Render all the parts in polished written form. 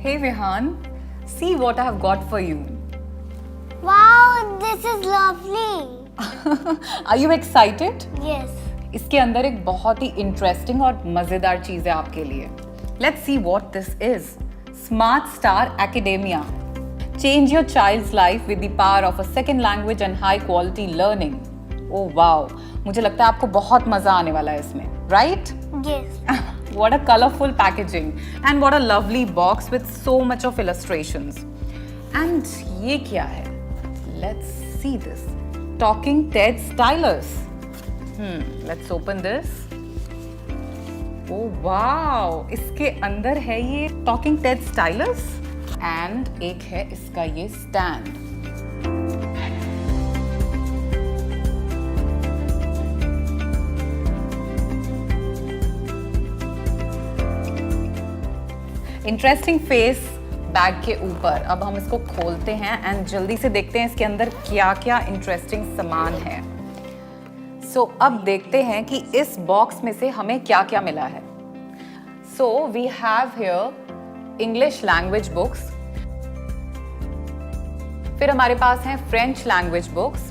Hey Vihan, see what I have got for you. Wow, this is lovely. Are you excited? Yes. इसके अंदर एक बहुत ही interesting और मजेदार चीज है आपके लिए. Let's see what this is. Smart Star Academia. Change your child's life with the power of a second language and high quality learning. Oh wow, मुझे लगता है आपको बहुत मजा आने वाला है इसमें, right? Yes. What a colorful packaging and what a lovely box with so much of illustrations. And ये क्या है? Let's see this. Talking Ted Stylus. Let's open this. Oh wow! इसके अंदर है ये Talking Ted Stylus and एक है इसका ये stand. इंटरेस्टिंग फेस बैग के ऊपर. अब हम इसको खोलते हैं एंड जल्दी से देखते हैं इसके अंदर क्या क्या इंटरेस्टिंग सामान है. सो अब देखते हैं कि इस बॉक्स में से हमें क्या क्या मिला है. So we have here English language books, फिर हमारे पास हैं French language books,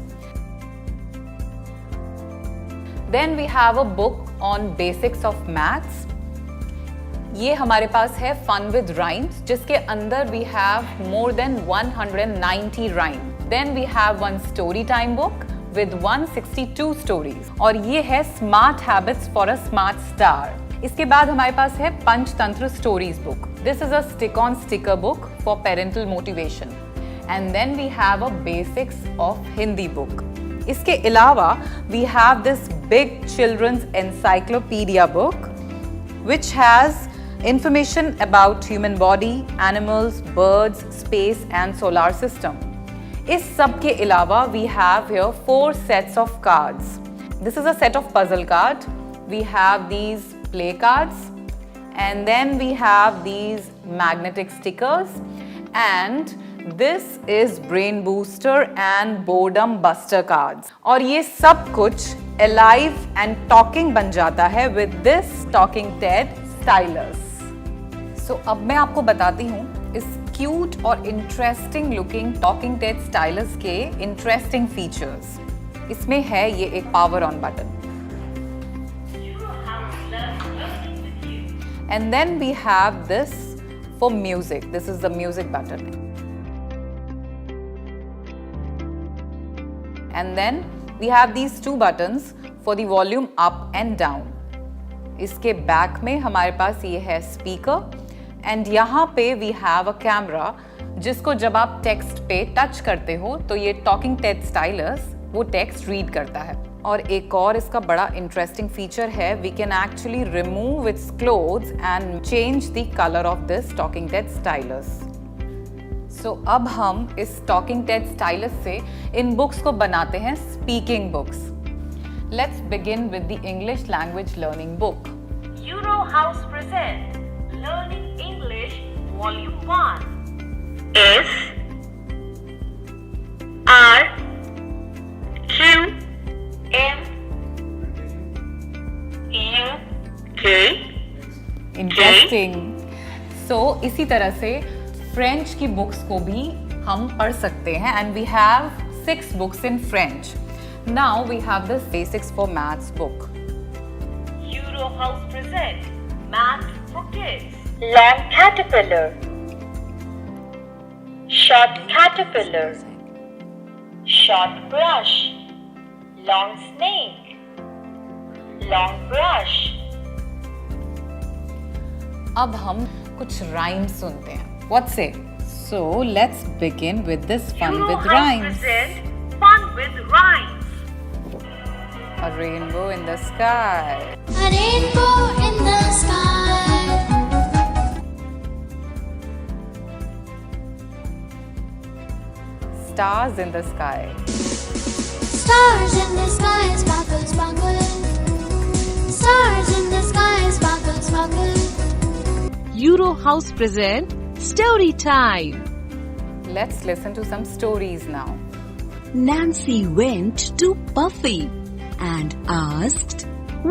then we have a book on basics of maths. ये हमारे पास है फन विद राइम्स जिसके अंदर we have more than 190 rhyme. Then we have one story time book with 162 stories और ये है smart habits for a smart star. इसके बाद हमारे पास है Panchatantra stories book. This is a stick on sticker book for parental motivation. And then we have a basics of Hindi book. इसके अलावा we have this big children's encyclopedia book which has information about human body, animals, birds, space and solar system. इस सब के अलावा we have here 4 sets of cards. This is a set of puzzle card. We have these play cards and then we have these magnetic stickers and this is brain booster and boredom buster cards. और ये सब कुछ alive and talking बन जाता है with this Talking Ted Stylus. So अब मैं आपको बताती हूँ इस क्यूट और interesting looking talking Ted stylus के इंटरेस्टिंग फीचर्स. इसमें है ये एक power on button and then we have this for music. This is the music button and then we have these 2 buttons for the volume up and down. इसके back में हमारे पास ये है स्पीकर एंड यहाँ पे वी हैव अ कैमरा जिसको जब आप टेक्स्ट पे टच करते हो तो ये टॉकिंग टेड स्टाइलस वो टेक्स्ट रीड करता है. और एक और इसका बड़ा इंटरेस्टिंग फीचर है, we can actually remove its clothes and change the colour of this talking Ted stylus. So अब हम इस टॉकिंग टेड स्टाइलस से इन बुक्स को बनाते हैं speaking books. Let's begin with the English language learning book. Euro House present Learning English Volume 1. S R Q M U K. Interesting. So इसी तरह से फ्रेंच की बुक्स को भी हम पढ़ सकते हैं and we have 6 books in French. Now we have the basics for maths book. Euro House present Math for Kids. Long caterpillar, short caterpillar, short brush, long snake, long brush. अब हम कुछ rhymes सुनते हैं. What say? So let's begin with this fun Euro with House rhymes. present Fun with Rhymes. A rainbow in the sky. A rainbow in the sky. Stars in the sky. Stars in the sky sparkle, sparkle. Stars in the sky sparkle, sparkle. Euro House present Story Time. Let's listen to some stories now. Nancy went to Puffy and asked,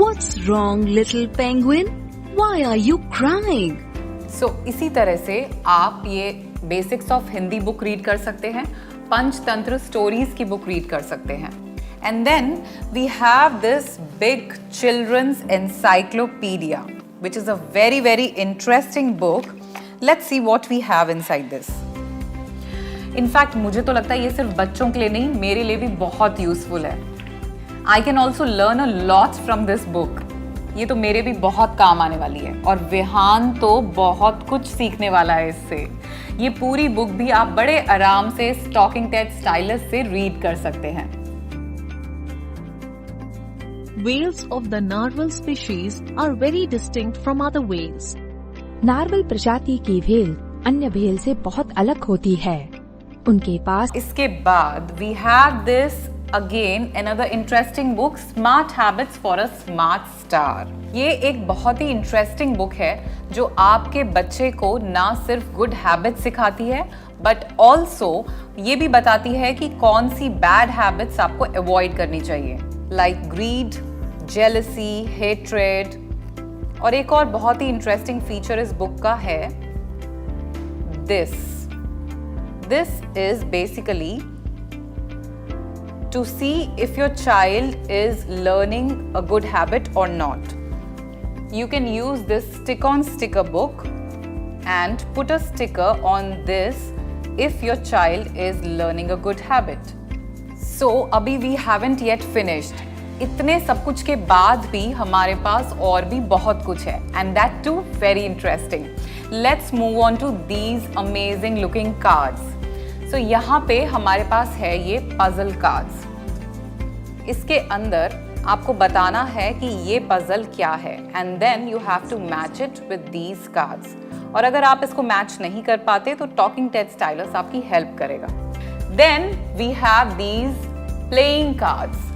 "What's wrong, little penguin? Why are you crying?" सो इसी तरह से आप ये basics of Hindi book read कर सकते हैं, Panchatantra stories की book read कर सकते हैं. And then we have this big children's encyclopedia which is a very very interesting book. Let's see what we have inside this. In fact, मुझे तो लगता है ये सिर्फ बच्चों के लिए नहीं, मेरे लिए भी बहुत यूजफुल है. I can also learn a lot from this book. ये तो मेरे भी बहुत काम आने वाली है और विहान तो बहुत कुछ सीखने वाला है इससे. ये पूरी बुक भी आप बड़े आराम से टॉकिंग टेड स्टाइलस से रीड कर सकते हैं. Whales of the narwhal species are very distinct from other whales. नार्वल प्रजाति की व्हेल अन्य व्हेल से बहुत अलग होती है. उनके पास इसके बाद we have this again another interesting book, Smart Habits for a Smart Star. ये एक बहुत ही इंटरेस्टिंग बुक है जो आपके बच्चे को ना सिर्फ गुड हैबिट्स सिखाती है बट ऑल्सो ये भी बताती है कि कौन सी बैड हैबिट्स आपको अवॉइड करनी चाहिए, लाइक ग्रीड, जेलसी, हेट्रेड. और एक और बहुत ही इंटरेस्टिंग फीचर इस बुक का है this is basically to see if your child is learning a good habit or not. You can use this stick-on sticker book and put a sticker on this if your child is learning a good habit. So, अभी we haven't yet finished. इतने सब कुछ के बाद भी हमारे पास और भी बहुत कुछ है and that too very interesting. Let's move on to these amazing looking cards. So, यहाँ पे हमारे पास है ये पजल कार्ड्स. इसके अंदर आपको बताना है कि ये पजल क्या है and then you have to match it with these cards. और अगर आप इसको मैच नहीं कर पाते तो टॉकिंग टेड स्टाइलस आपकी हेल्प करेगा. Then we have these playing cards.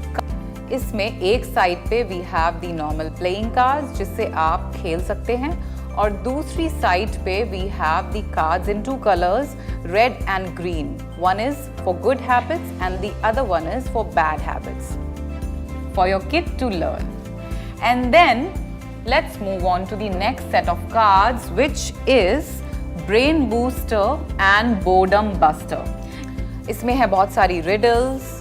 इसमें एक साइड पे we have the normal playing cards जिससे आप खेल सकते हैं और दूसरी साइड पे we have the cards in 2 colors, red and green. One is for good habits and the other one is for bad habits for your kid to learn. And then let's move on to the next set of cards which is brain booster and boredom buster. इसमें है बहुत सारी riddles,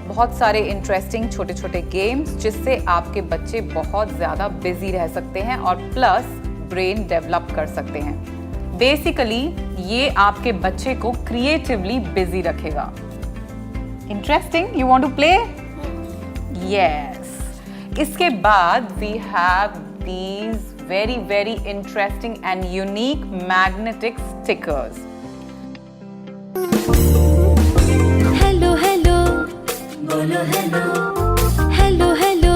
बहुत सारे interesting छोटे छोटे games जिससे आपके बच्चे बहुत ज़्यादा बिजी रह सकते हैं और प्लस ब्रेन डेवलप कर सकते हैं. बेसिकली ये आपके बच्चे को क्रिएटिवली बिजी रखेगा. Interesting, you want to play? Yes. इसके बाद we have these very very interesting and unique magnetic stickers. Hello hello बोलो हेलो, हेलो हेलो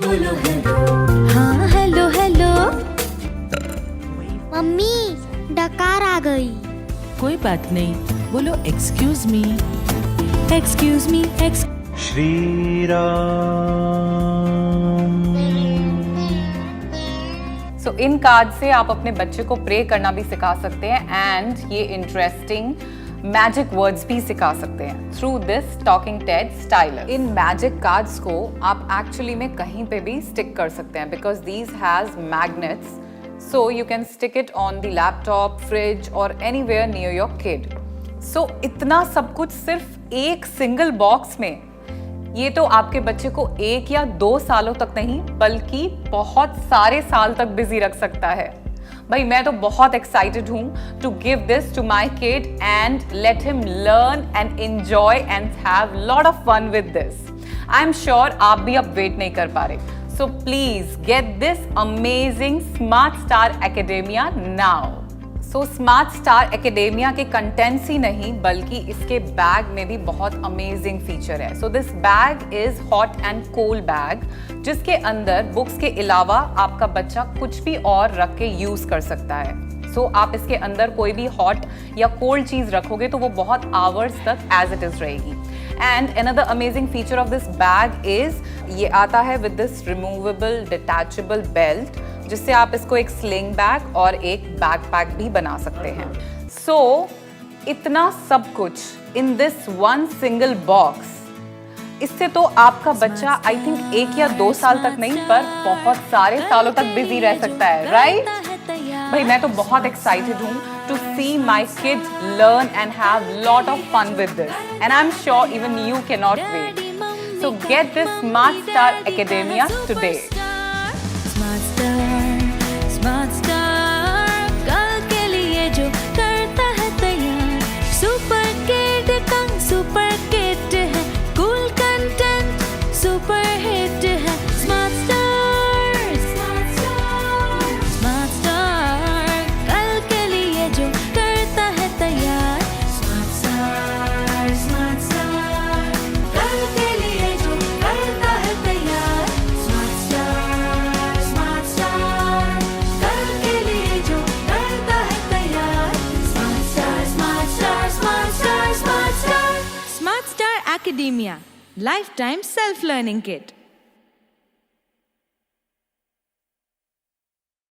बोलो हेलो, हाँ हेलो हेलो. मम्मी डकार आ गई. कोई बात नहीं, बोलो excuse me. Excuse me. Shri Ram. So इन कार्ड से आप अपने बच्चे को प्रे करना भी सिखा सकते हैं एंड ये इंटरेस्टिंग मैजिक वर्ड्स भी सिखा सकते हैं through this talking Ted stylus. In magic cards को आप एक्चुअली में कहीं पे भी स्टिक कर सकते हैं because these has magnets. So you can stick it on the laptop, fridge or anywhere near your kid. So इतना सब कुछ सिर्फ एक सिंगल बॉक्स में. ये तो आपके बच्चे को 1 या 2 सालों तक नहीं बल्कि बहुत सारे साल तक बिजी रख सकता है. भाई मैं तो बहुत एक्साइटेड हूँ to give this to my kid and let him learn and enjoy and have lot of fun with this. I am sure आप भी अब वेट नहीं कर पा रहे. So please get this amazing Smart Star Academia now. So Smart Star Academia के contents ही नहीं बल्कि इसके बैग में भी बहुत amazing feature है. So this bag is hot and cold bag जिसके अंदर बुक्स के अलावा आपका बच्चा कुछ भी और रख के यूज कर सकता है. So आप इसके अंदर कोई भी हॉट या कोल्ड चीज रखोगे तो वो बहुत आवर्स तक एज इट इज रहेगी. And another amazing feature of this bag is ये आता है with this removable detachable belt जिससे आप इसको एक sling bag और एक backpack भी बना सकते हैं. So इतना सब कुछ in this one single box. इससे तो आपका बच्चा I think 1 या 2 साल तक नहीं पर बहुत सारे सालों तक बिजी रह सकता है, right? भाई मैं तो बहुत एक्साइटेड हूँ to see my kids learn and have lot of fun with this and I am sure even you can not wait. So get this Smart Star Academia today. Smart star कल के लिए जो करता है तैयार. Super kid का super kid है. Cool content super hit है. स्मार्ट स्टार स्मार्ट स्टार कल के लिए जो करता है तैयार. स्मार्ट स्टार कल के लिए जो करता है तैयार. स्मार्ट स्टार कल के लिए जो करता है तैयार. Smart star Smart Star Academia, lifetime self-learning kit.